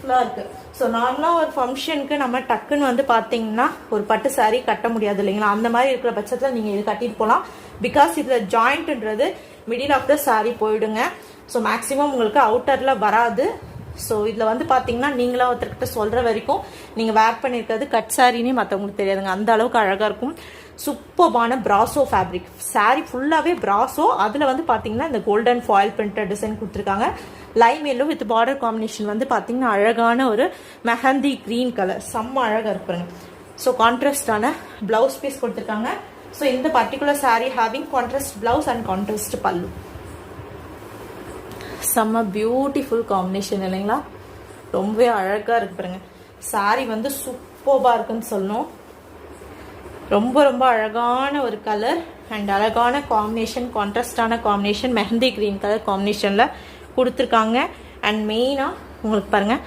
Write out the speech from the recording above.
பியூட்டிஃபுல்லாக இருக்குது. ஸோ நார்மலாக ஒரு ஃபங்க்ஷனுக்கு நம்ம டக்குன்னு வந்து பார்த்தீங்கன்னா ஒரு பட்டு சாரீ கட்ட முடியாது இல்லைங்களா, அந்த மாதிரி இருக்கிற பட்சத்தில் நீங்கள் இது கட்டிட்டு போகலாம். பிகாஸ் இதில் ஜாயிண்ட்ன்றது மிடில் ஆஃப் த சாரீ போயிடுங்க. ஸோ மேக்ஸிமம் உங்களுக்கு அவுட்டரில் வராது. ஸோ இதில் வந்து பார்த்தீங்கன்னா நீங்களாக ஒருத்தர்கிட்ட சொல்கிற வரைக்கும் நீங்கள் வேர் பண்ணியிருக்கிறது கட் சாரின்னு மற்றவங்களுக்கு தெரியாதுங்க, அந்த அளவுக்கு அழகாக இருக்கும். சூப்பர்பான பிராசோ ஃபேப்ரிக் சாரீ ஃபுல்லாகவே பிராசோ. அதில் வந்து பார்த்தீங்கன்னா இந்த கோல்டன் ஃபாயில் பிரிண்டட் டிசைன் கொடுத்துருக்காங்க. Lime yellow with border combination வந்து பார்த்தீங்கன்னா அழகான ஒரு மெஹந்தி க்ரீன் கலர், செம்ம அழகாக இருப்பாருங்க. ஸோ கான்ட்ராஸ்டான ப்ளவுஸ் பீஸ் கொடுத்துருக்காங்க. ஸோ இந்த particular sari having contrast blouse and contrast பல்லு. செம்ம பியூட்டிஃபுல் காம்பினேஷன் இல்லைங்களா, ரொம்பவே அழகாக இருக்கு பாருங்க. சாரீ வந்து சூப்பராக இருக்குன்னு சொல்லணும். ரொம்ப ரொம்ப அழகான ஒரு கலர் அண்ட் அழகான காம்பினேஷன், கான்ட்ராஸ்டான காம்பினேஷன் மெஹந்தி கிரீன் கலர் காம்பினேஷனில் கொடுத்துருக்காங்க. அண்ட் மெயினாக உங்களுக்கு பாருங்கள்